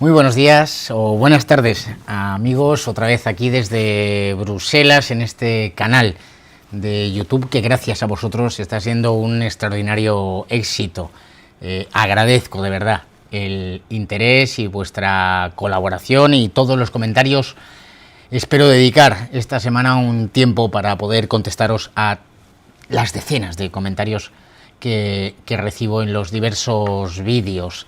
Muy buenos días o buenas tardes, amigos, otra vez aquí desde Bruselas en este canal de YouTube que gracias a vosotros está siendo un extraordinario éxito. Agradezco de verdad el interés y vuestra colaboración y todos los comentarios. Espero dedicar esta semana un tiempo para poder contestaros a las decenas de comentarios que recibo en los diversos vídeos.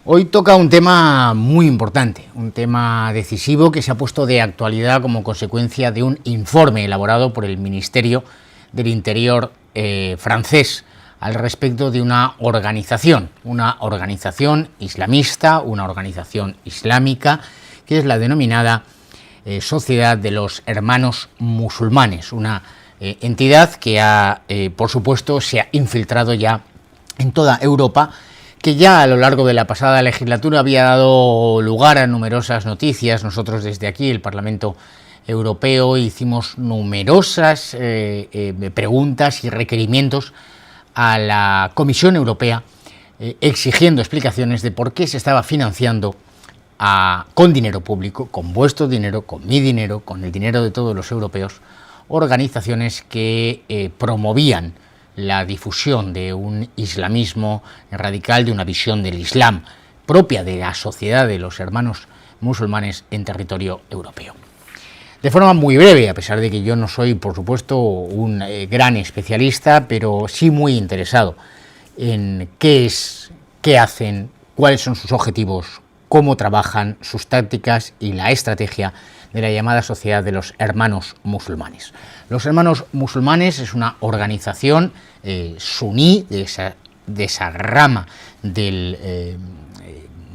Hoy toca un tema muy importante, un tema decisivo que se ha puesto de actualidad como consecuencia de un informe elaborado por el Ministerio del Interior francés al respecto de una organización islamista, una organización islámica, que es la denominada Sociedad de los Hermanos Musulmanes, una entidad que por supuesto, se ha infiltrado ya en toda Europa, que ya a lo largo de la pasada legislatura había dado lugar a numerosas noticias. Nosotros desde aquí, el Parlamento Europeo, hicimos numerosas preguntas y requerimientos a la Comisión Europea exigiendo explicaciones de por qué se estaba financiando con dinero público, con vuestro dinero, con mi dinero, con el dinero de todos los europeos, organizaciones que promovían la difusión de un islamismo radical, de una visión del Islam propia de la Sociedad de los Hermanos Musulmanes en territorio europeo. De forma muy breve, a pesar de que yo no soy, por supuesto, un gran especialista, pero sí muy interesado en qué es, qué hacen, cuáles son sus objetivos, cómo trabajan, sus tácticas y la estrategia de la llamada Sociedad de los Hermanos Musulmanes. Los Hermanos Musulmanes es una organización suní de esa rama del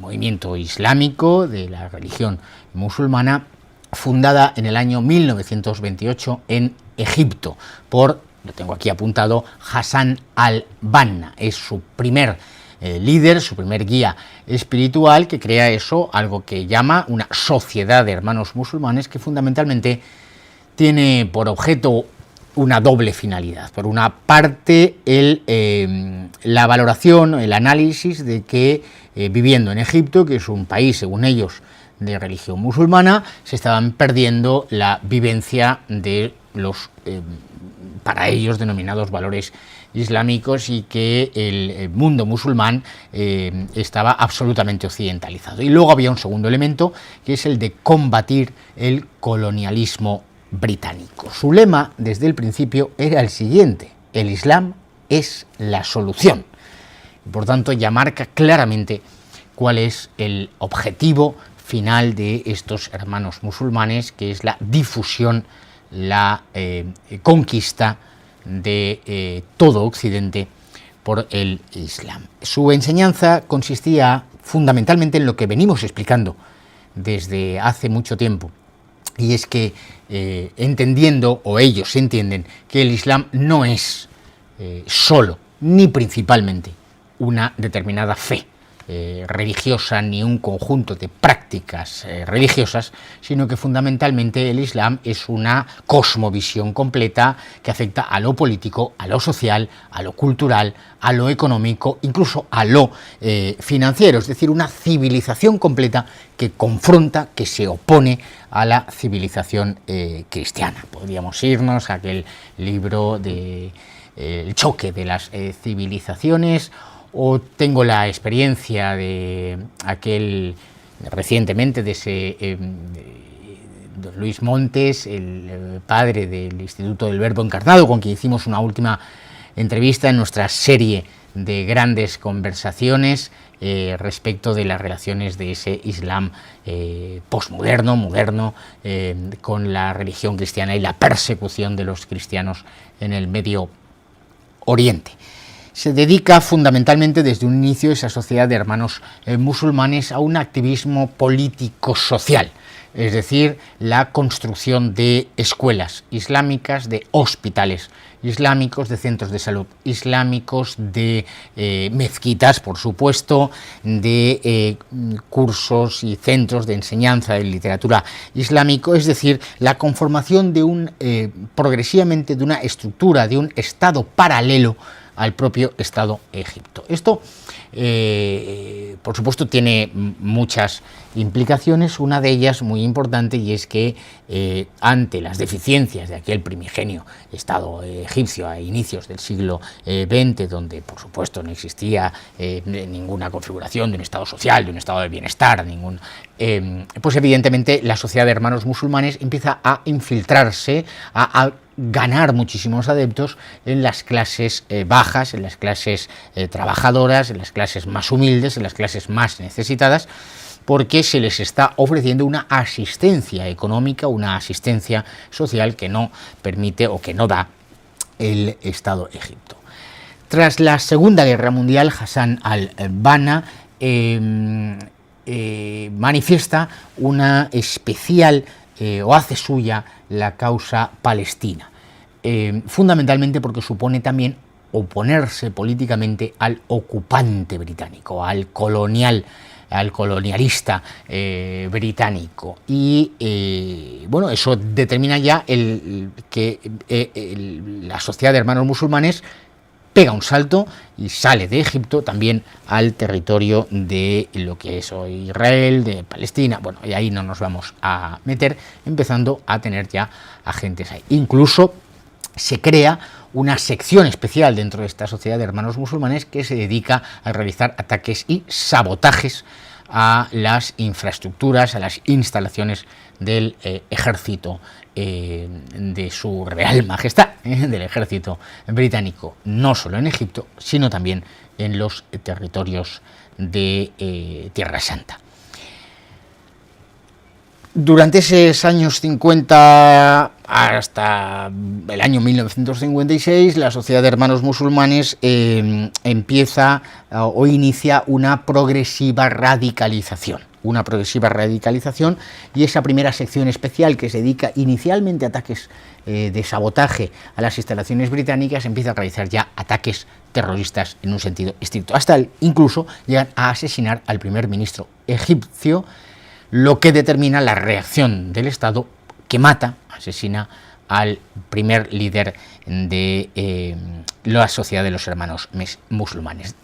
movimiento islámico, de la religión musulmana, fundada en el año 1928 en Egipto por, lo tengo aquí apuntado, Hassan al-Banna. Es su primer líder, su primer guía espiritual, que crea algo que llama una sociedad de hermanos musulmanes, que fundamentalmente tiene por objeto una doble finalidad. Por una parte, la valoración, el análisis de que viviendo en Egipto, que es un país, según ellos, de religión musulmana, se estaban perdiendo la vivencia de los, para ellos, denominados valores islámicos, y que el mundo musulmán estaba absolutamente occidentalizado. Y luego había un segundo elemento, que es el de combatir el colonialismo británico. Su lema desde el principio era el siguiente: el Islam es la solución. Y por tanto ya marca claramente cuál es el objetivo final de estos hermanos musulmanes, que es la difusión, la conquista de todo Occidente por el Islam. Su enseñanza consistía fundamentalmente en lo que venimos explicando desde hace mucho tiempo, y es que entendiendo, o ellos entienden, que el Islam no es solo ni principalmente una determinada fe religiosa ni un conjunto de prácticas religiosas, sino que fundamentalmente el Islam es una cosmovisión completa que afecta a lo político, a lo social, a lo cultural, a lo económico, incluso a lo financiero, es decir, una civilización completa que confronta, que se opone a la civilización cristiana. Podríamos irnos a aquel libro de El choque de las civilizaciones, o tengo la experiencia de recientemente de ese don Luis Montes, el padre del Instituto del Verbo Encarnado, con quien hicimos una última entrevista en nuestra serie de grandes conversaciones respecto de las relaciones de ese Islam posmoderno, moderno, con la religión cristiana y la persecución de los cristianos en el Medio Oriente. Se dedica fundamentalmente desde un inicio esa sociedad de hermanos musulmanes a un activismo político-social, es decir, la construcción de escuelas islámicas, de hospitales islámicos, de centros de salud islámicos, de mezquitas, por supuesto, de cursos y centros de enseñanza de literatura islámico, es decir, la conformación de progresivamente de una estructura, de un estado paralelo al propio Estado Egipto. Esto, por supuesto, tiene muchas implicaciones, una de ellas muy importante, y es que ante las deficiencias de aquel primigenio Estado egipcio a inicios del siglo XX, donde por supuesto no existía ninguna configuración de un Estado social, de un Estado de bienestar, pues evidentemente la sociedad de hermanos musulmanes empieza a infiltrarse, a ganar muchísimos adeptos en las clases bajas, en las clases trabajadoras, en las clases más humildes, en las clases más necesitadas, porque se les está ofreciendo una asistencia económica, una asistencia social que no permite o que no da el Estado Egipto. Tras la Segunda Guerra Mundial, Hassan al-Banna manifiesta una especial o hace suya la causa palestina, fundamentalmente porque supone también oponerse políticamente al ocupante británico, al colonialista británico, y bueno, eso determina ya que la sociedad de hermanos musulmanes pega un salto y sale de Egipto también al territorio de lo que es hoy Israel, de Palestina. Bueno, y ahí no nos vamos a meter, empezando a tener ya agentes ahí. Incluso se crea una sección especial dentro de esta sociedad de hermanos musulmanes que se dedica a realizar ataques y sabotajes a las infraestructuras, a las instalaciones del ejército de su Real Majestad, del ejército británico, no solo en Egipto, sino también en los territorios de Tierra Santa. Durante esos años 50 hasta el año 1956, la Sociedad de Hermanos Musulmanes empieza o inicia una progresiva radicalización, y esa primera sección especial que se dedica inicialmente a ataques de sabotaje a las instalaciones británicas empieza a realizar ya ataques terroristas en un sentido estricto, hasta incluso llegan a asesinar al primer ministro egipcio, lo que determina la reacción del Estado, que asesina al primer líder de la Sociedad de los Hermanos Musulmanes.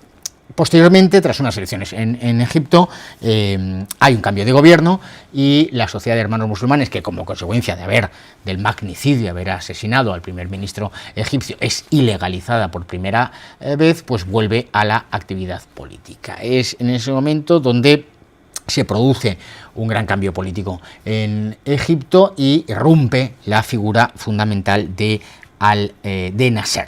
Posteriormente, tras unas elecciones en Egipto, hay un cambio de gobierno y la Sociedad de Hermanos Musulmanes, que como consecuencia del magnicidio, haber asesinado al primer ministro egipcio, es ilegalizada por primera vez, pues vuelve a la actividad política. Es en ese momento donde se produce un gran cambio político en Egipto y irrumpe la figura fundamental de Nasser.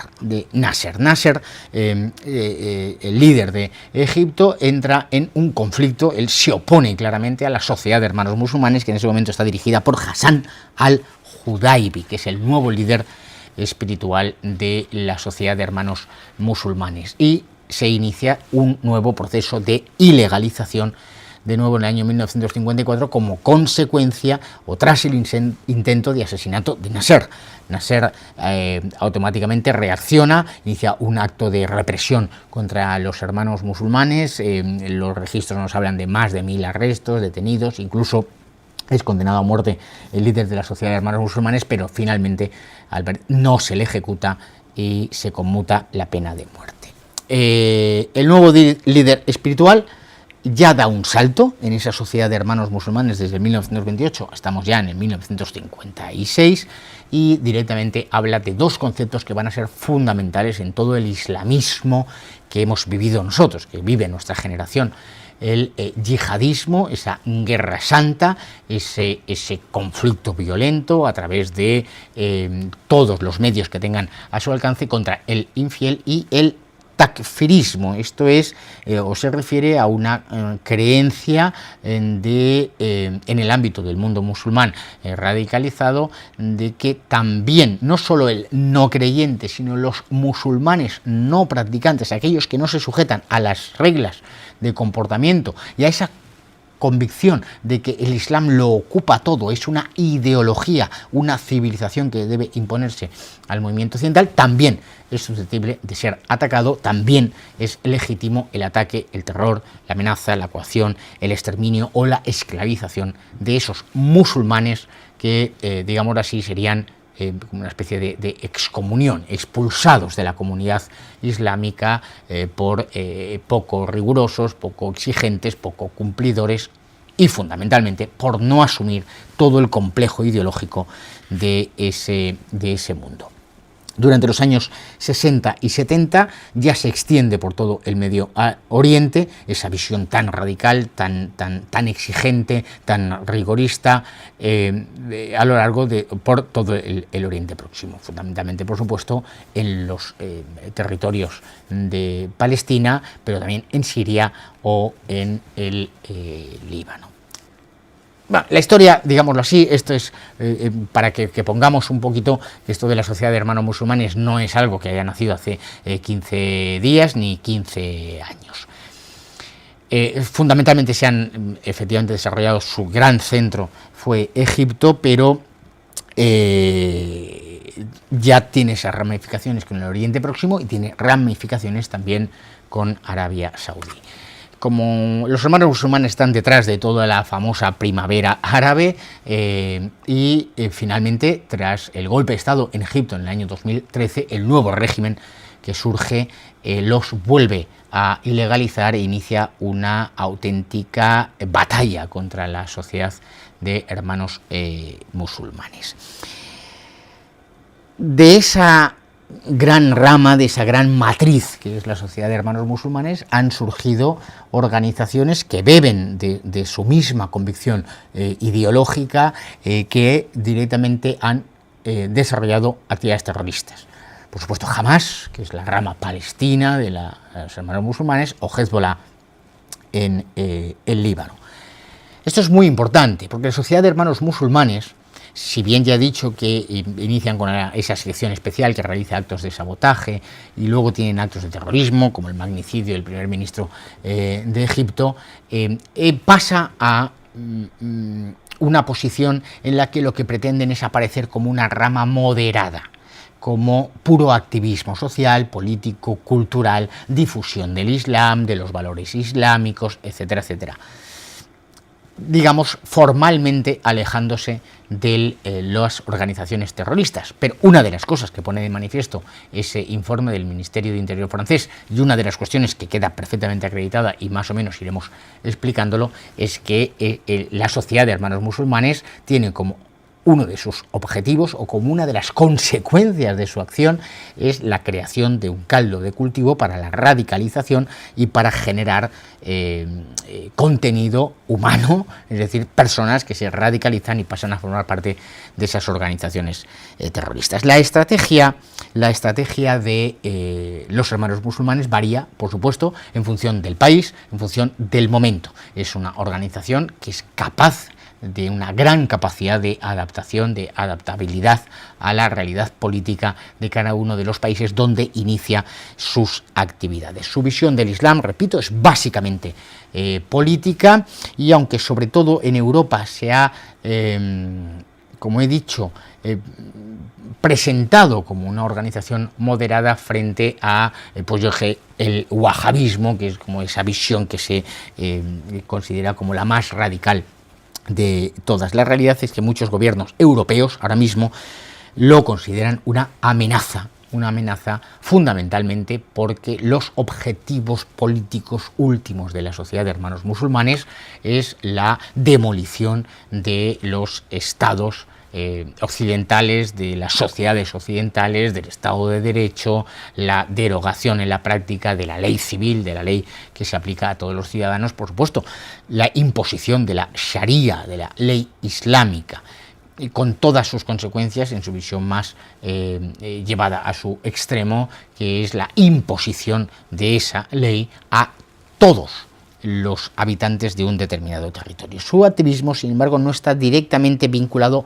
Nasser, el líder de Egipto, entra en un conflicto. Él se opone claramente a la Sociedad de Hermanos Musulmanes, que en ese momento está dirigida por Hassan al-Judaibi, que es el nuevo líder espiritual de la Sociedad de Hermanos Musulmanes, y se inicia un nuevo proceso de ilegalización de nuevo en el año 1954 como consecuencia o tras el intento de asesinato de Nasser. Nasser automáticamente reacciona, inicia un acto de represión contra los hermanos musulmanes. Los registros nos hablan de más de 1000 arrestos, detenidos, incluso es condenado a muerte el líder de la Sociedad de Hermanos Musulmanes, pero finalmente no se le ejecuta y se conmuta la pena de muerte. El nuevo líder espiritual ya da un salto en esa Sociedad de Hermanos Musulmanes desde 1928, estamos ya en el 1956, y directamente habla de dos conceptos que van a ser fundamentales en todo el islamismo que hemos vivido nosotros, que vive nuestra generación. El yihadismo, esa guerra santa, ese conflicto violento a través de todos los medios que tengan a su alcance contra el infiel, y el takfirismo. Esto es o se refiere a una creencia en el ámbito del mundo musulmán radicalizado, de que también no solo el no creyente, sino los musulmanes no practicantes, aquellos que no se sujetan a las reglas de comportamiento y a esa convicción de que el Islam lo ocupa todo, es una ideología, una civilización que debe imponerse al movimiento occidental, también es susceptible de ser atacado, también es legítimo el ataque, el terror, la amenaza, la coacción, el exterminio o la esclavización de esos musulmanes que, digamos así, serían como una especie de excomunión, expulsados de la comunidad islámica por poco rigurosos, poco exigentes, poco cumplidores y fundamentalmente por no asumir todo el complejo ideológico de ese mundo. Durante los años 60 y 70 ya se extiende por todo el Medio Oriente esa visión tan radical, tan exigente, tan rigorista a lo largo por todo el Oriente Próximo, fundamentalmente, por supuesto, en los territorios de Palestina, pero también en Siria o en el Líbano. Bueno, la historia, digámoslo así, esto es para que pongamos un poquito que esto de la Sociedad de Hermanos Musulmanes no es algo que haya nacido hace 15 días ni 15 años. Fundamentalmente se han efectivamente desarrollado, su gran centro fue Egipto, pero ya tiene esas ramificaciones con el Oriente Próximo y tiene ramificaciones también con Arabia Saudí. Como los hermanos musulmanes están detrás de toda la famosa primavera árabe y finalmente, tras el golpe de Estado en Egipto en el año 2013, el nuevo régimen que surge los vuelve a ilegalizar e inicia una auténtica batalla contra la sociedad de hermanos musulmanes. De esa gran rama, de esa gran matriz que es la Sociedad de Hermanos Musulmanes, han surgido organizaciones que beben de su misma convicción ideológica, que directamente han desarrollado actividades terroristas. Por supuesto, Hamas, que es la rama palestina de los hermanos musulmanes, o Hezbollah en el Líbano. Esto es muy importante, porque la Sociedad de Hermanos Musulmanes, si bien ya he dicho que inician con esa sección especial que realiza actos de sabotaje y luego tienen actos de terrorismo, como el magnicidio del primer ministro de Egipto, pasa a una posición en la que lo que pretenden es aparecer como una rama moderada, como puro activismo social, político, cultural, difusión del Islam, de los valores islámicos, etcétera, etcétera. Digamos, formalmente alejándose de las organizaciones terroristas. Pero una de las cosas que pone de manifiesto ese informe del Ministerio de Interior francés, y una de las cuestiones que queda perfectamente acreditada, y más o menos iremos explicándolo, es que la Sociedad de Hermanos Musulmanes tiene como uno de sus objetivos, o como una de las consecuencias de su acción, es la creación de un caldo de cultivo para la radicalización y para generar contenido humano, es decir, personas que se radicalizan y pasan a formar parte de esas organizaciones terroristas. La estrategia de los hermanos musulmanes varía, por supuesto, en función del país, en función del momento. Es una organización que es capaz de una gran capacidad de adaptación, de adaptabilidad a la realidad política de cada uno de los países donde inicia sus actividades. Su visión del Islam, repito, es básicamente política, y aunque sobre todo en Europa se ha, como he dicho, presentado como una organización moderada frente a el wahabismo, que es como esa visión que se considera como la más radical de todas. La realidad es que muchos gobiernos europeos ahora mismo lo consideran una amenaza fundamentalmente porque los objetivos políticos últimos de la Sociedad de Hermanos Musulmanes es la demolición de los estados occidentales, de las sociedades occidentales, del Estado de Derecho, la derogación en la práctica de la ley civil, de la ley que se aplica a todos los ciudadanos, por supuesto, la imposición de la Sharia, de la ley islámica, y con todas sus consecuencias en su visión más llevada a su extremo, que es la imposición de esa ley a todos los habitantes de un determinado territorio. Su activismo, sin embargo, no está directamente vinculado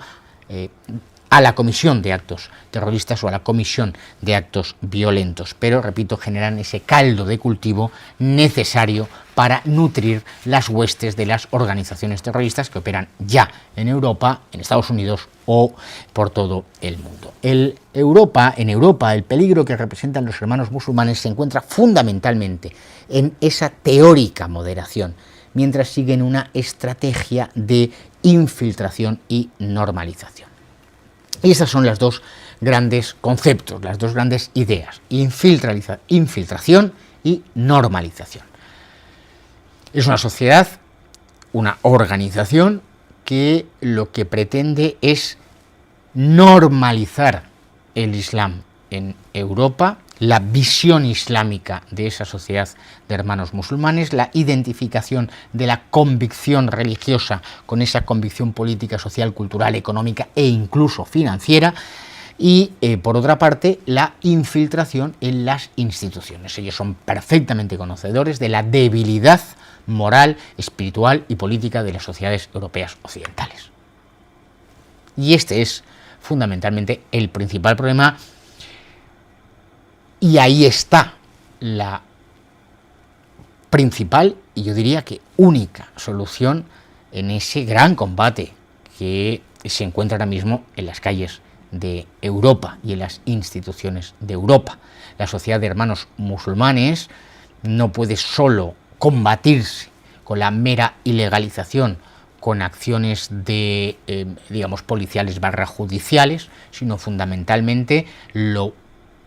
a la comisión de actos terroristas o a la comisión de actos violentos, pero, repito, generan ese caldo de cultivo necesario para nutrir las huestes de las organizaciones terroristas que operan ya en Europa, en Estados Unidos o por todo el mundo. En Europa, el peligro que representan los hermanos musulmanes se encuentra fundamentalmente en esa teórica moderación, mientras siguen una estrategia de infiltración y normalización. Y esas son las dos grandes conceptos, las dos grandes ideas, infiltración y normalización. Es una sociedad, una organización que lo que pretende es normalizar el Islam en Europa, la visión islámica de esa sociedad de hermanos musulmanes, la identificación de la convicción religiosa con esa convicción política, social, cultural, económica e incluso financiera, y por otra parte la infiltración en las instituciones. Ellos son perfectamente conocedores de la debilidad moral, espiritual y política de las sociedades europeas occidentales. Y este es fundamentalmente el principal problema. Y ahí está la principal y yo diría que única solución en ese gran combate que se encuentra ahora mismo en las calles de Europa y en las instituciones de Europa. La sociedad de hermanos musulmanes no puede solo combatirse con la mera ilegalización, con acciones de, digamos, policiales / judiciales, sino fundamentalmente lo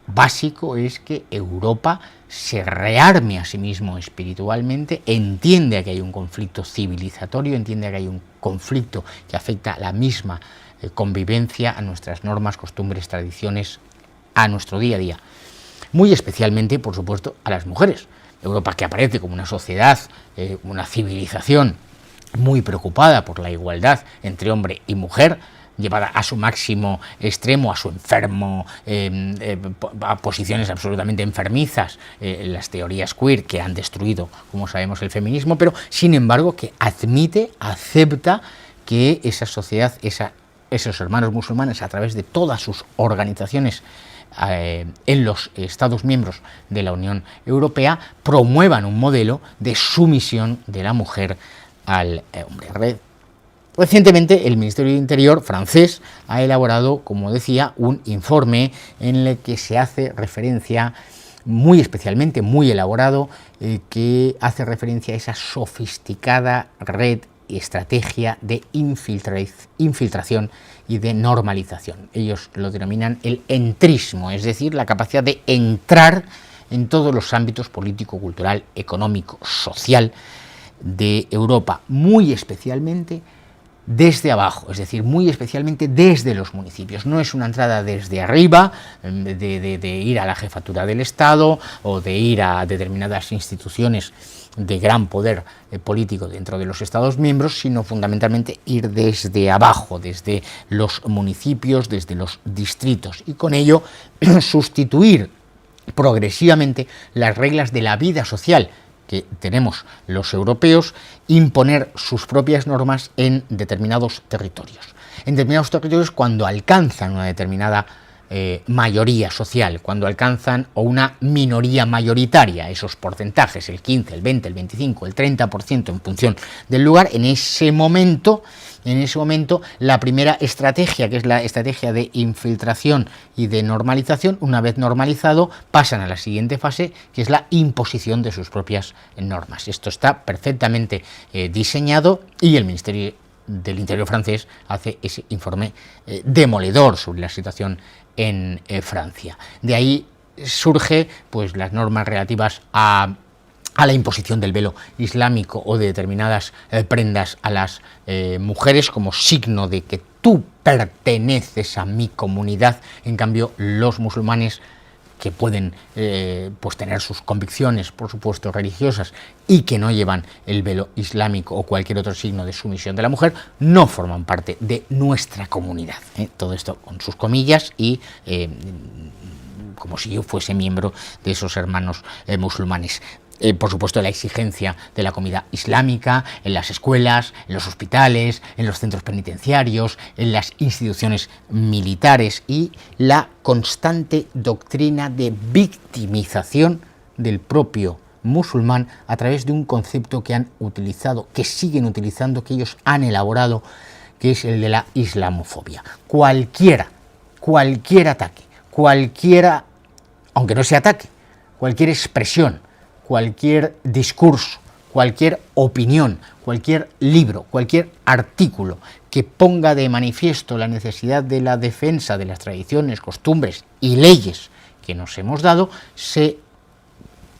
básico es que Europa se rearme a sí mismo espiritualmente, entiende que hay un conflicto civilizatorio, entiende que hay un conflicto que afecta a la misma convivencia, a nuestras normas, costumbres, tradiciones, a nuestro día a día. Muy especialmente, por supuesto, a las mujeres. Europa, que aparece como una sociedad, una civilización muy preocupada por la igualdad entre hombre y mujer, llevada a su máximo extremo, a su enfermo, a posiciones absolutamente enfermizas, las teorías queer que han destruido, como sabemos, el feminismo, pero sin embargo que admite, acepta que esa sociedad, esos hermanos musulmanes, a través de todas sus organizaciones en los Estados miembros de la Unión Europea, promuevan un modelo de sumisión de la mujer al hombre. Recientemente el Ministerio de Interior francés ha elaborado, como decía, un informe en el que se hace referencia, muy especialmente, muy elaborado, que hace referencia a esa sofisticada red y estrategia de infiltración y de normalización. Ellos lo denominan el entrismo, es decir, la capacidad de entrar en todos los ámbitos político, cultural, económico, social de Europa, muy especialmente desde abajo, es decir, muy especialmente desde los municipios. No es una entrada desde arriba, de ir a la jefatura del Estado o de ir a determinadas instituciones de gran poder político dentro de los Estados miembros, sino fundamentalmente ir desde abajo, desde los municipios, desde los distritos, y con ello sustituir progresivamente las reglas de la vida social que tenemos los europeos, imponer sus propias normas en determinados territorios. En determinados territorios, cuando alcanzan una determinada mayoría social, cuando alcanzan o una minoría mayoritaria, esos porcentajes, el 15, el 20, el 25, el 30% en función del lugar, en ese momento la primera estrategia, que es la estrategia de infiltración y de normalización, una vez normalizado, pasan a la siguiente fase, que es la imposición de sus propias normas. Esto está perfectamente diseñado y el Ministerio del Interior francés hace ese informe demoledor sobre la situación en Francia. De ahí surge pues las normas relativas a la imposición del velo islámico o de determinadas prendas a las mujeres como signo de que tú perteneces a mi comunidad. En cambio, los musulmanes, que pueden pues tener sus convicciones, por supuesto, religiosas, y que no llevan el velo islámico o cualquier otro signo de sumisión de la mujer, no forman parte de nuestra comunidad. Todo esto con sus comillas y como si yo fuese miembro de esos hermanos musulmanes. Por supuesto, la exigencia de la comida islámica en las escuelas, en los hospitales, en los centros penitenciarios, en las instituciones militares, y la constante doctrina de victimización del propio musulmán a través de un concepto que han utilizado, que siguen utilizando, que ellos han elaborado, que es el de la islamofobia. Cualquier ataque, aunque no sea ataque, cualquier expresión, cualquier discurso, cualquier opinión, cualquier libro, cualquier artículo que ponga de manifiesto la necesidad de la defensa de las tradiciones, costumbres y leyes que nos hemos dado, se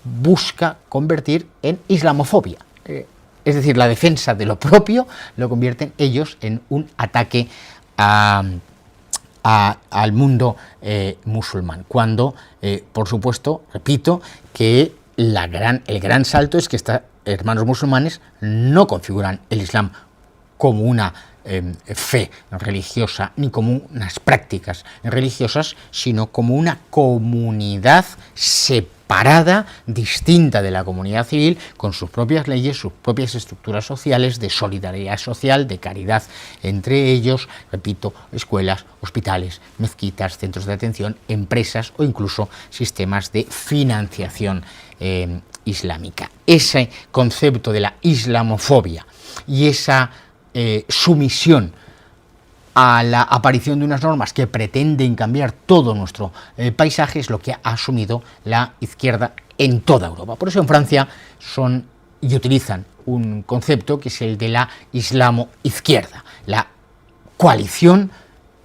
busca convertir en islamofobia. Es decir, la defensa de lo propio lo convierten ellos en un ataque al mundo musulmán, cuando, por supuesto, repito, que el gran salto es que estos hermanos musulmanes no configuran el Islam como una fe religiosa ni como unas prácticas religiosas, sino como una comunidad separada, distinta de la comunidad civil, con sus propias leyes, sus propias estructuras sociales, de solidaridad social, de caridad entre ellos, repito, escuelas, hospitales, mezquitas, centros de atención, empresas o incluso sistemas de financiación islámica. Ese concepto de la islamofobia y esa sumisión a la aparición de unas normas que pretenden cambiar todo nuestro paisaje es lo que ha asumido la izquierda en toda Europa. Por eso en Francia utilizan un concepto que es el de la islamo-izquierda, la coalición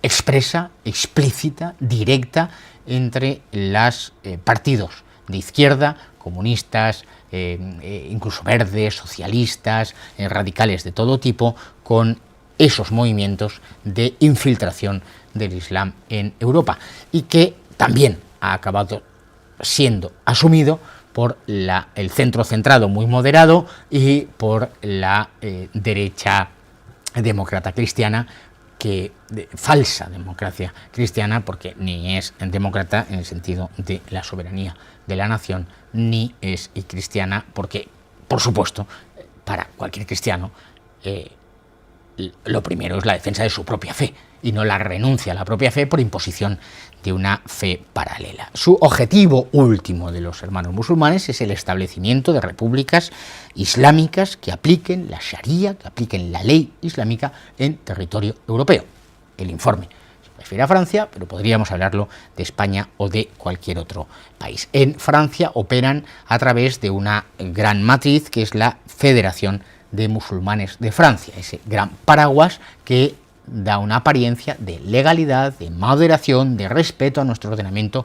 expresa, explícita, directa entre los partidos de izquierda, comunistas, incluso verdes, socialistas, radicales de todo tipo, con esos movimientos de infiltración del Islam en Europa, y que también ha acabado siendo asumido por el centro centrado muy moderado y por la derecha demócrata cristiana, falsa democracia cristiana, porque ni es demócrata en el sentido de la soberanía de la nación, ni es cristiana porque, por supuesto, para cualquier cristiano lo primero es la defensa de su propia fe y no la renuncia a la propia fe por imposición de una fe paralela. Su objetivo último de los hermanos musulmanes es el establecimiento de repúblicas islámicas que apliquen la Sharia, que apliquen la ley islámica en territorio europeo. El informe se refiere a Francia, pero podríamos hablarlo de España o de cualquier otro país. En Francia operan a través de una gran matriz que es la Federación de Musulmanes de Francia, ese gran paraguas que da una apariencia de legalidad, de moderación, de respeto a nuestro ordenamiento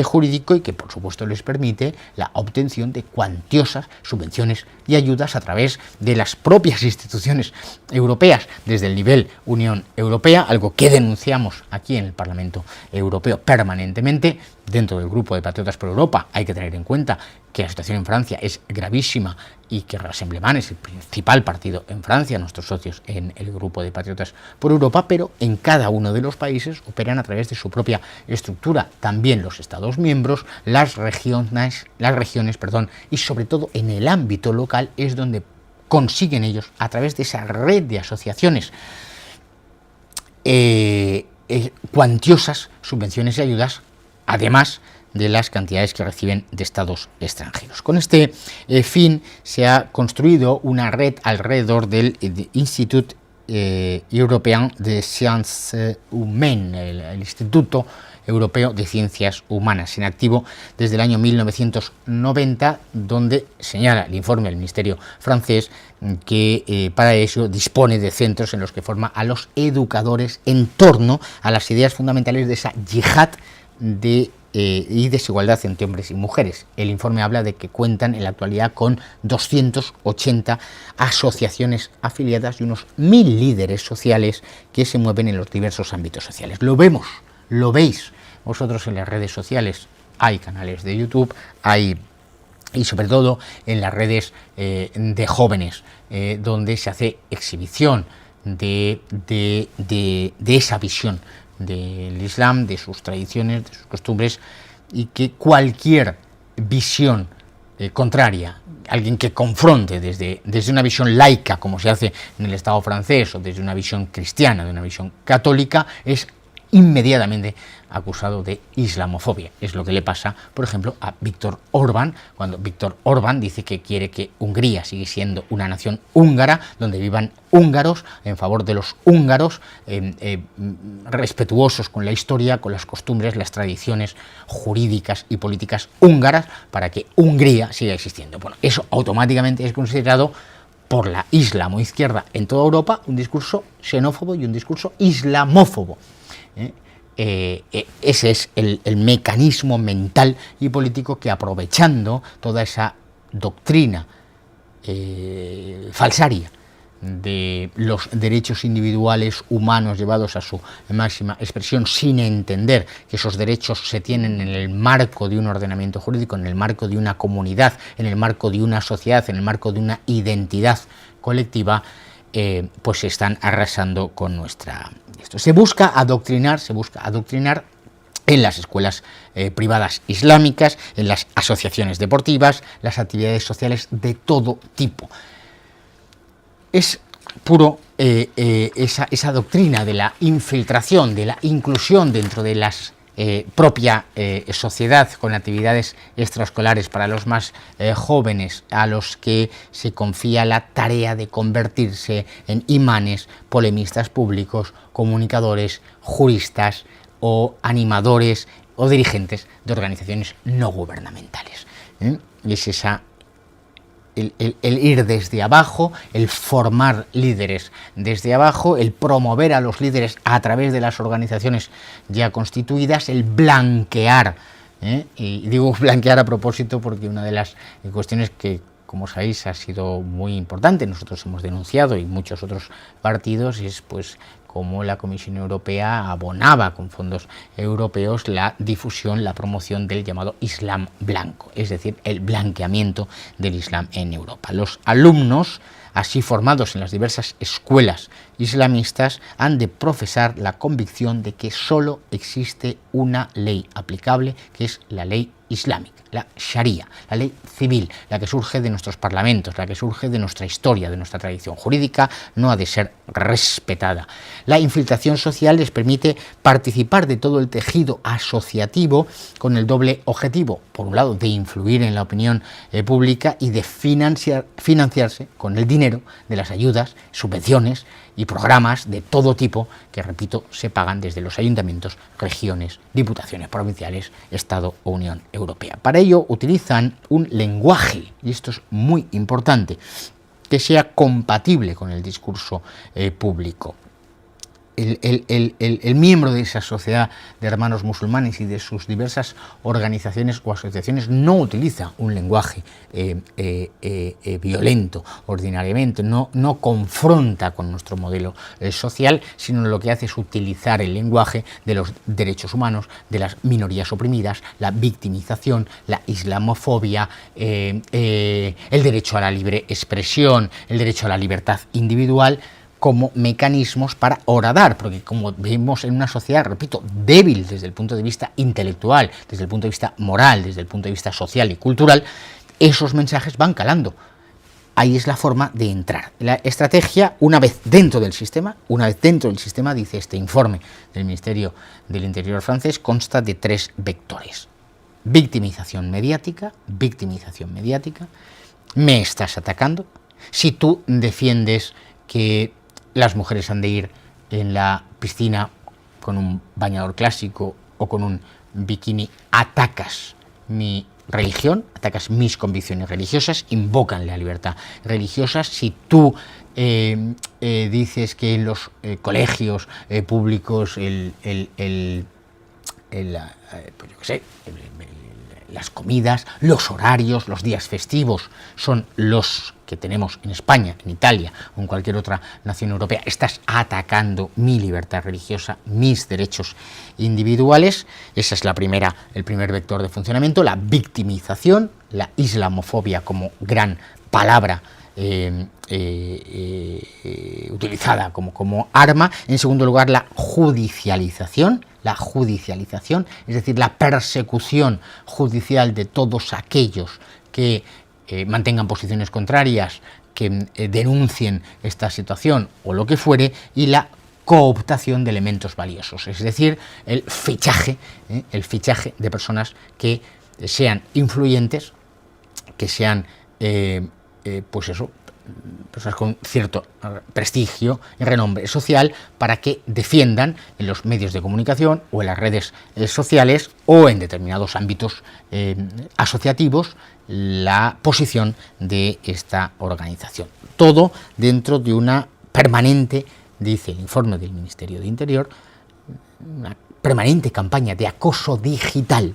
jurídico y que por supuesto les permite la obtención de cuantiosas subvenciones y ayudas a través de las propias instituciones europeas desde el nivel Unión Europea, algo que denunciamos aquí en el Parlamento Europeo permanentemente. Dentro del grupo de Patriotas por Europa hay que tener en cuenta que la situación en Francia es gravísima y que Rassemblement es el principal partido en Francia, nuestros socios en el grupo de Patriotas por Europa, pero en cada uno de los países operan a través de su propia estructura, también los Estados miembros, las regiones, y sobre todo en el ámbito local es donde consiguen ellos, a través de esa red de asociaciones, cuantiosas subvenciones y ayudas, además de las cantidades que reciben de estados extranjeros. Con este fin se ha construido una red alrededor del Institut Européen de Sciences Humaines, el Instituto Europeo de Ciencias Humanas, en activo desde el año 1990, donde señala el informe del Ministerio francés que para ello dispone de centros en los que forma a los educadores en torno a las ideas fundamentales de esa yihad y desigualdad entre hombres y mujeres. El informe habla de que cuentan en la actualidad con 280 asociaciones afiliadas y unos 1000 líderes sociales que se mueven en los diversos ámbitos sociales. Lo vemos, lo veis vosotros en las redes sociales, hay canales de YouTube, y sobre todo en las redes de jóvenes, donde se hace exhibición de esa visión del Islam, de sus tradiciones, de sus costumbres, y que cualquier visión contraria, alguien que confronte desde una visión laica, como se hace en el Estado francés, o desde una visión cristiana, de una visión católica, es inmediatamente acusado de islamofobia. Es lo que le pasa, por ejemplo, a Viktor Orbán, cuando Viktor Orbán dice que quiere que Hungría siga siendo una nación húngara, donde vivan húngaros, en favor de los húngaros, respetuosos con la historia, con las costumbres, las tradiciones jurídicas y políticas húngaras, para que Hungría siga existiendo. Bueno, eso automáticamente es considerado por la islamoizquierda en toda Europa, un discurso xenófobo y un discurso islamófobo. Ese es el mecanismo mental y político que, aprovechando toda esa doctrina falsaria de los derechos individuales humanos llevados a su máxima expresión, sin entender que esos derechos se tienen en el marco de un ordenamiento jurídico, en el marco de una comunidad, en el marco de una sociedad, en el marco de una identidad colectiva, pues se están arrasando con nuestra... Esto. Se busca adoctrinar en las escuelas privadas islámicas, en las asociaciones deportivas, las actividades sociales de todo tipo. Es puro esa doctrina de la infiltración, de la inclusión dentro de la propia sociedad, con actividades extraescolares para los más jóvenes, a los que se confía la tarea de convertirse en imanes, polemistas públicos, comunicadores, juristas o animadores o dirigentes de organizaciones no gubernamentales. Y es esa... El ir desde abajo, el formar líderes desde abajo, el promover a los líderes a través de las organizaciones ya constituidas, el blanquear, y digo blanquear a propósito porque una de las cuestiones que, como sabéis, ha sido muy importante, nosotros hemos denunciado y muchos otros partidos, es pues cómo la Comisión Europea abonaba con fondos europeos la difusión, la promoción del llamado Islam blanco, es decir, el blanqueamiento del Islam en Europa. Los alumnos, así formados en las diversas escuelas islamistas, han de profesar la convicción de que solo existe una ley aplicable, que es la ley islámica, la Sharia, la ley civil, la que surge de nuestros parlamentos, la que surge de nuestra historia, de nuestra tradición jurídica, no ha de ser respetada. La infiltración social les permite participar de todo el tejido asociativo con el doble objetivo, por un lado, de influir en la opinión pública y de financiarse con el dinero de las ayudas, subvenciones y programas de todo tipo que, repito, se pagan desde los ayuntamientos, regiones, diputaciones provinciales, Estado o Unión Europea. Para ello utilizan un lenguaje, y esto es muy importante, que sea compatible con el discurso público. El miembro de esa sociedad de hermanos musulmanes y de sus diversas organizaciones o asociaciones no utiliza un lenguaje violento ordinariamente, no confronta con nuestro modelo social, sino lo que hace es utilizar el lenguaje de los derechos humanos, de las minorías oprimidas, la victimización, la islamofobia, el derecho a la libre expresión, el derecho a la libertad individual, como mecanismos para horadar, porque como vemos en una sociedad, repito, débil desde el punto de vista intelectual, desde el punto de vista moral, desde el punto de vista social y cultural, esos mensajes van calando. Ahí es la forma de entrar. La estrategia, una vez dentro del sistema, dice este informe del Ministerio del Interior francés, consta de 3 vectores. Victimización mediática, me estás atacando. Si tú defiendes que las mujeres han de ir en la piscina con un bañador clásico o con un bikini, atacas mi religión, atacas mis convicciones religiosas, invocan la libertad religiosa. Si tú dices que en los colegios públicos las comidas, los horarios, los días festivos son los que tenemos en España, en Italia o en cualquier otra nación europea, estás atacando mi libertad religiosa, mis derechos individuales. Esa es el primer vector de funcionamiento, la victimización, la islamofobia como gran palabra utilizada como arma. En segundo lugar, la judicialización, es decir, la persecución judicial de todos aquellos que mantengan posiciones contrarias, que denuncien esta situación o lo que fuere, y la cooptación de elementos valiosos, es decir, el fichaje de personas que sean influyentes, que sean personas con cierto prestigio y renombre social, para que defiendan en los medios de comunicación o en las redes sociales o en determinados ámbitos asociativos la posición de esta organización. Todo dentro de una permanente, dice el informe del Ministerio de Interior, una permanente campaña de acoso digital,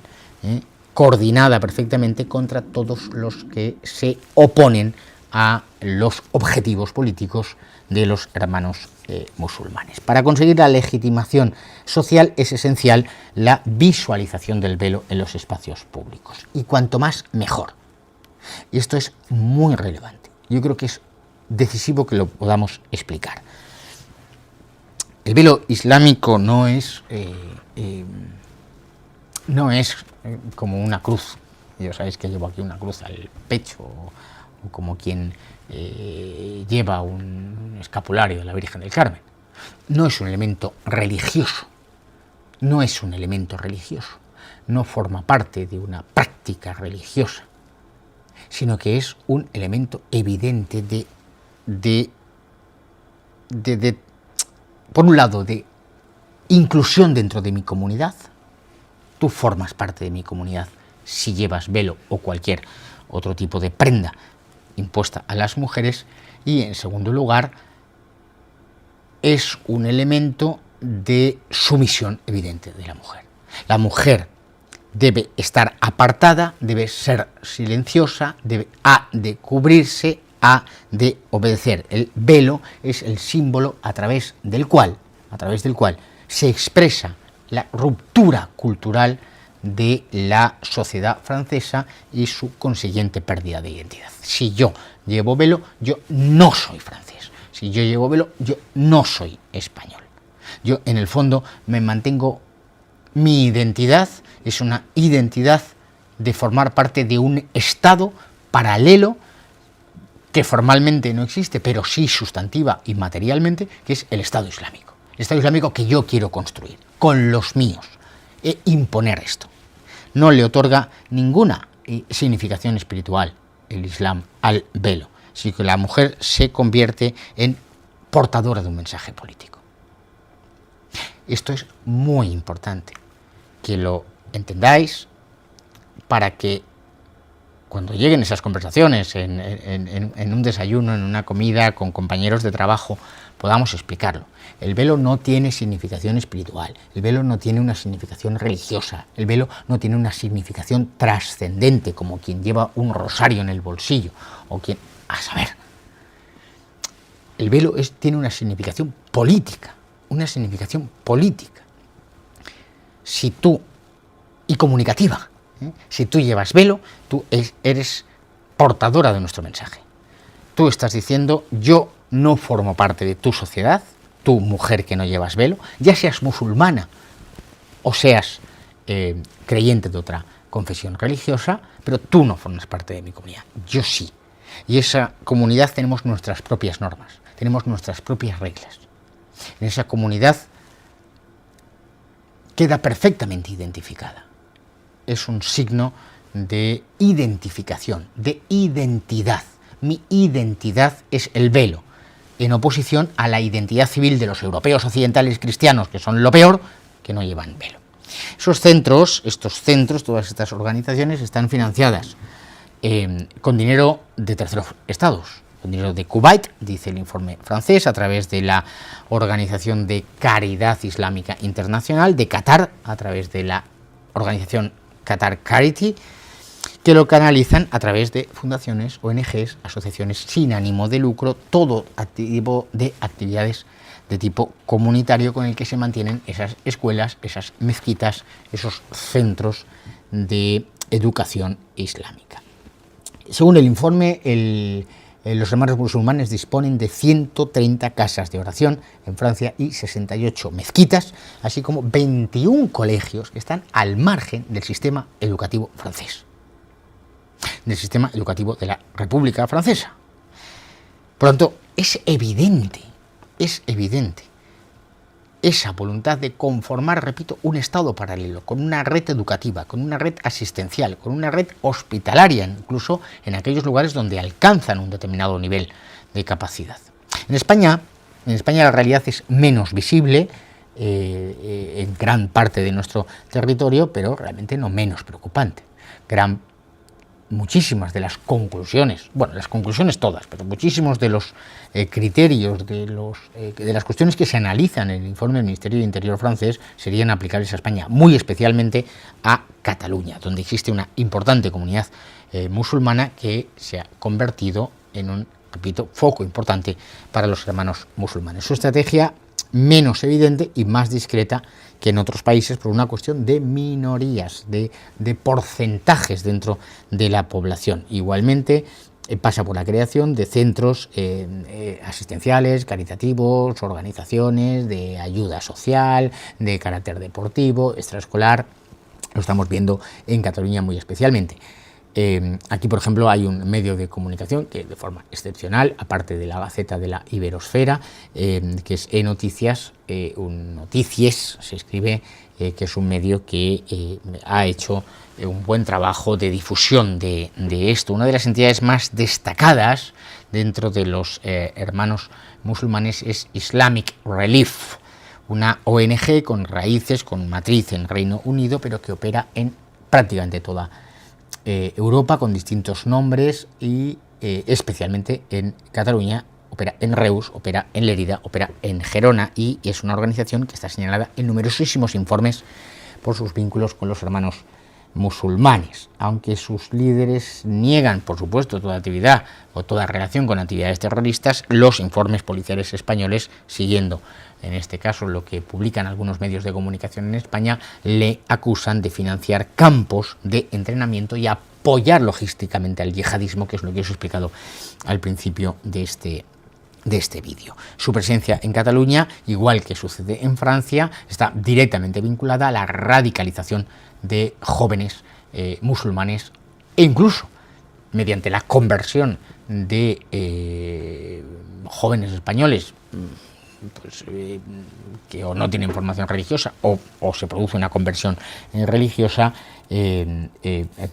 coordinada perfectamente contra todos los que se oponen a los objetivos políticos de los hermanos musulmanes. Para conseguir la legitimación social es esencial la visualización del velo en los espacios públicos, y cuanto más mejor. Y esto es muy relevante. Yo creo que es decisivo que lo podamos explicar. El velo islámico no es como una cruz. Ya sabéis que llevo aquí una cruz al pecho, o como quien lleva un escapulario de la Virgen del Carmen. No es un elemento religioso, no es un elemento religioso, no forma parte de una práctica religiosa, sino que es un elemento evidente por un lado, de inclusión dentro de mi comunidad. Tú formas parte de mi comunidad si llevas velo o cualquier otro tipo de prenda impuesta a las mujeres, y en segundo lugar es un elemento de sumisión evidente de la mujer. La mujer debe estar apartada, debe ser silenciosa, ha de cubrirse, ha de obedecer. El velo es el símbolo a través del cual se expresa la ruptura cultural de la sociedad francesa y su consiguiente pérdida de identidad. Si yo llevo velo, yo no soy francés. Si yo llevo velo, yo no soy español. Yo, en el fondo, me mantengo, mi identidad es una identidad de formar parte de un Estado paralelo que formalmente no existe, pero sí sustantiva y materialmente, que es el Estado Islámico. El Estado Islámico que yo quiero construir con los míos e imponer esto. No le otorga ninguna significación espiritual el Islam al velo, sino que la mujer se convierte en portadora de un mensaje político. Esto es muy importante que lo entendáis, para que cuando lleguen esas conversaciones en un desayuno, en una comida, con compañeros de trabajo, podamos explicarlo. El velo no tiene significación espiritual, el velo no tiene una significación religiosa, el velo no tiene una significación trascendente, como quien lleva un rosario en el bolsillo, o quien, a saber. El velo tiene una significación política, Si tú, y comunicativa, si tú llevas velo, tú eres portadora de nuestro mensaje. Tú estás diciendo, yo no formo parte de tu sociedad, tú, mujer que no llevas velo, ya seas musulmana o seas creyente de otra confesión religiosa, pero tú no formas parte de mi comunidad, yo sí. Y esa comunidad tenemos nuestras propias normas, tenemos nuestras propias reglas. En esa comunidad queda perfectamente identificada. Es un signo de identificación, de identidad. Mi identidad es el velo, en oposición a la identidad civil de los europeos occidentales cristianos, que son lo peor, que no llevan velo. Estos centros, todas estas organizaciones están financiadas con dinero de terceros estados, con dinero de Kuwait, dice el informe francés, a través de la Organización de Caridad Islámica Internacional, de Qatar, a través de la organización Qatar Charity, que lo canalizan a través de fundaciones, ONGs, asociaciones sin ánimo de lucro, todo tipo de actividades de tipo comunitario con el que se mantienen esas escuelas, esas mezquitas, esos centros de educación islámica. Según el informe, los hermanos musulmanes disponen de 130 casas de oración en Francia y 68 mezquitas, así como 21 colegios que están al margen del sistema educativo francés, del sistema educativo de la República Francesa. Por lo tanto, es evidente esa voluntad de conformar, repito, un Estado paralelo, con una red educativa, con una red asistencial, con una red hospitalaria, incluso en aquellos lugares donde alcanzan un determinado nivel capacidad. En España la realidad es menos visible en gran parte de nuestro territorio, pero realmente no menos preocupante. Muchísimas de las conclusiones, bueno, las conclusiones todas, pero muchísimos de los criterios, de las cuestiones que se analizan en el informe del Ministerio de Interior francés serían aplicables a España, muy especialmente a Cataluña, donde existe una importante comunidad musulmana que se ha convertido en un, repito, foco importante para los hermanos musulmanes. Su estrategia menos evidente y más discreta que en otros países por una cuestión de minorías, de porcentajes dentro de la población. Igualmente pasa por la creación de centros asistenciales, caritativos, organizaciones de ayuda social, de carácter deportivo, extraescolar. Lo estamos viendo en Cataluña muy especialmente. Aquí, por ejemplo, hay un medio de comunicación que de forma excepcional, aparte de la Gaceta de la Iberosfera, que es eNoticias, Notícies, se escribe, que es un medio que ha hecho un buen trabajo de difusión de esto. Una de las entidades más destacadas dentro de los hermanos musulmanes es Islamic Relief, una ONG con raíces, con matriz en Reino Unido, pero que opera en prácticamente toda Europa, con distintos nombres y especialmente en Cataluña. Opera en Reus, opera en Lérida, opera en Gerona y es una organización que está señalada en numerosísimos informes por sus vínculos con los hermanos musulmanes, aunque sus líderes niegan, por supuesto, toda actividad o toda relación con actividades terroristas. Los informes policiales españoles, siguiendo en este caso lo que publican algunos medios de comunicación en España, le acusan de financiar campos de entrenamiento y apoyar logísticamente al yihadismo, que es lo que os he explicado al principio de este vídeo. Su presencia en Cataluña, igual que sucede en Francia, está directamente vinculada a la radicalización de jóvenes musulmanes e incluso mediante la conversión de jóvenes españoles pues, que o no tienen formación religiosa o se produce una conversión religiosa,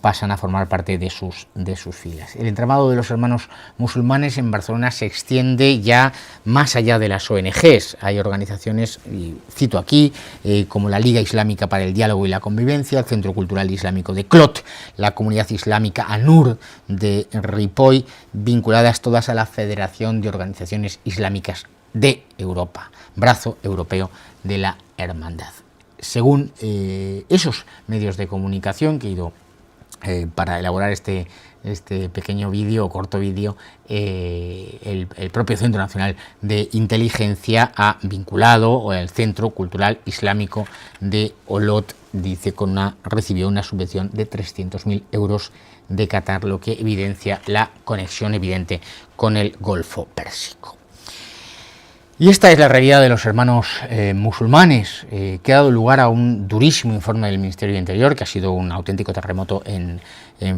pasan a formar parte de sus filas. El entramado de los hermanos musulmanes en Barcelona se extiende ya más allá de las ONGs. Hay organizaciones, y cito aquí, como la Liga Islámica para el Diálogo y la Convivencia, el Centro Cultural Islámico de Clot, la Comunidad Islámica ANUR de Ripoll, vinculadas todas a la Federación de Organizaciones Islámicas de Europa, brazo europeo de la hermandad. Según esos medios de comunicación que he ido para elaborar este pequeño vídeo o corto vídeo, el propio Centro Nacional de Inteligencia ha vinculado el Centro Cultural Islámico de Olot, dice, recibió una subvención de 300.000 euros de Qatar, lo que evidencia la conexión evidente con el Golfo Pérsico. Y esta es la realidad de los hermanos musulmanes, que ha dado lugar a un durísimo informe del Ministerio de Interior, que ha sido un auténtico terremoto en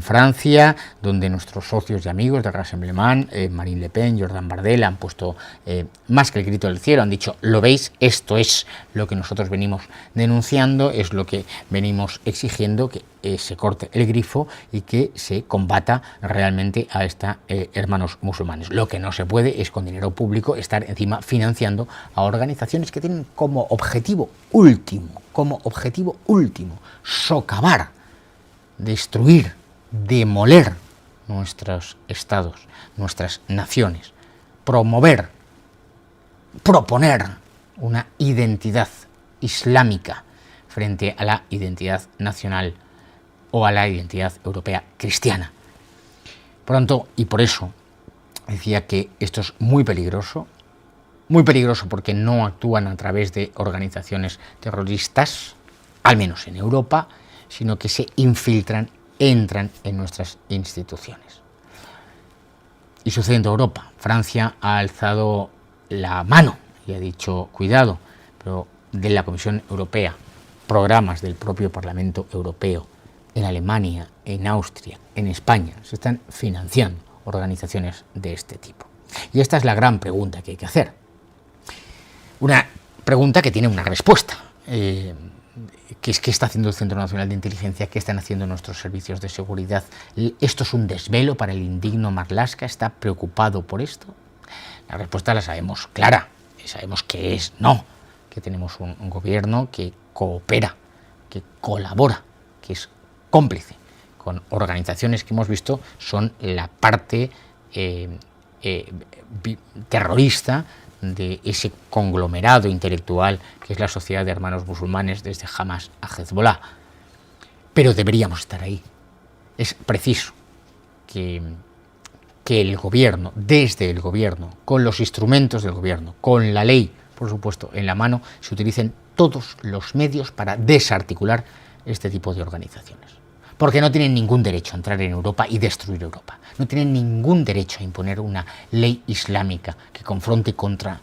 Francia, donde nuestros socios y amigos de Rassemblement, Marine Le Pen, Jordan Bardella, han puesto más que el grito del cielo, han dicho: lo veis, esto es lo que nosotros venimos denunciando, es lo que venimos exigiendo, que se corte el grifo y que se combata realmente a estos hermanos musulmanes. Lo que no se puede es con dinero público estar encima financiando a organizaciones que tienen como objetivo último, socavar, destruir, demoler nuestros estados, nuestras naciones, proponer una identidad islámica frente a la identidad nacional o a la identidad europea cristiana. Pronto, y por eso decía que esto es muy peligroso porque no actúan a través de organizaciones terroristas, al menos en Europa, sino que se infiltran, entran en nuestras instituciones. Y sucede en toda Europa. Francia ha alzado la mano y ha dicho: cuidado, pero de la Comisión Europea, programas del propio Parlamento Europeo, en Alemania, en Austria, en España, se están financiando organizaciones de este tipo. Y esta es la gran pregunta que hay que hacer. Una pregunta que tiene una respuesta. ¿Qué está haciendo el Centro Nacional de Inteligencia? ¿Qué están haciendo nuestros servicios de seguridad? ¿Esto es un desvelo para el indigno Marlaska? ¿Está preocupado por esto? La respuesta la sabemos clara, sabemos que es no, que tenemos un gobierno que coopera, que colabora, que es cómplice con organizaciones que hemos visto son la parte terrorista de ese conglomerado intelectual que es la Sociedad de Hermanos Musulmanes, desde Hamas a Hezbollah. Pero deberíamos estar ahí. Es preciso que el gobierno, desde el gobierno, con los instrumentos del gobierno, con la ley, por supuesto, en la mano, se utilicen todos los medios para desarticular este tipo de organizaciones. Porque no tienen ningún derecho a entrar en Europa y destruir Europa. No tienen ningún derecho a imponer una ley islámica que confronte contra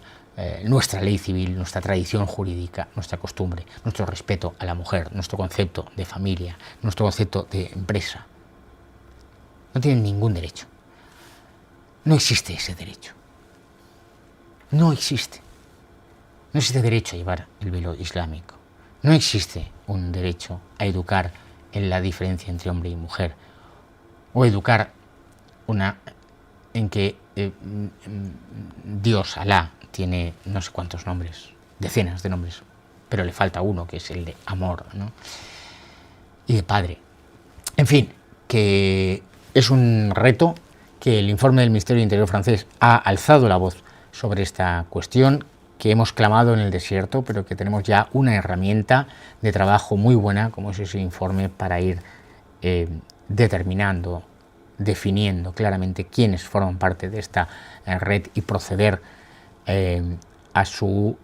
nuestra ley civil, nuestra tradición jurídica, nuestra costumbre, nuestro respeto a la mujer, nuestro concepto de familia, nuestro concepto de empresa. No tienen ningún derecho. No existe ese derecho. No existe. No existe derecho a llevar el velo islámico. No existe un derecho a educar en la diferencia entre hombre y mujer, o educar en que Dios, Alá, tiene no sé cuántos nombres, decenas de nombres, pero le falta uno, que es el de amor, ¿no? Y de padre. En fin, que es un reto que el informe del Ministerio del Interior francés ha alzado la voz sobre esta cuestión, que hemos clamado en el desierto, pero que tenemos ya una herramienta de trabajo muy buena, como es ese informe, para ir determinando, definiendo claramente quiénes forman parte de esta red y proceder a su,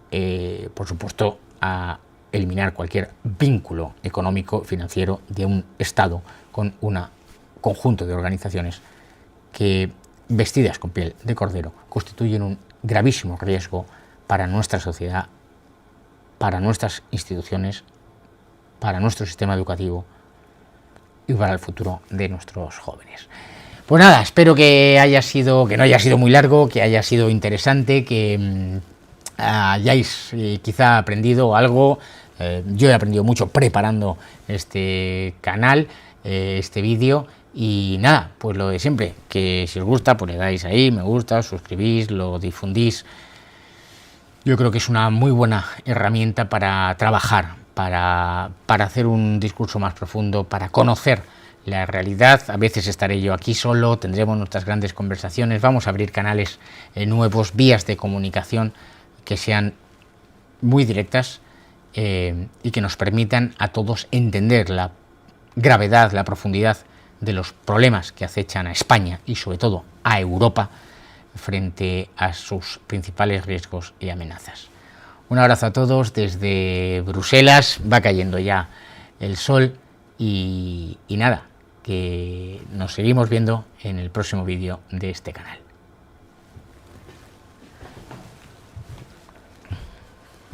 por supuesto, a eliminar cualquier vínculo económico, financiero de un Estado con un conjunto de organizaciones que, vestidas con piel de cordero, constituyen un gravísimo riesgo para nuestra sociedad, para nuestras instituciones, para nuestro sistema educativo y para el futuro de nuestros jóvenes. Pues nada, espero que no haya sido muy largo, que haya sido interesante, que hayáis quizá aprendido algo. Yo he aprendido mucho preparando este canal, este vídeo. Y nada, pues lo de siempre, que si os gusta, pues le dais ahí, me gusta, suscribís, lo difundís. Yo creo que es una muy buena herramienta para trabajar, para hacer un discurso más profundo, para conocer la realidad. A veces estaré yo aquí solo, tendremos nuestras grandes conversaciones, vamos a abrir canales nuevos, vías de comunicación que sean muy directas y que nos permitan a todos entender la gravedad, la profundidad de los problemas que acechan a España y sobre todo a Europa frente a sus principales riesgos y amenazas. Un abrazo a todos desde Bruselas, va cayendo ya el sol y nada, que nos seguimos viendo en el próximo vídeo de este canal.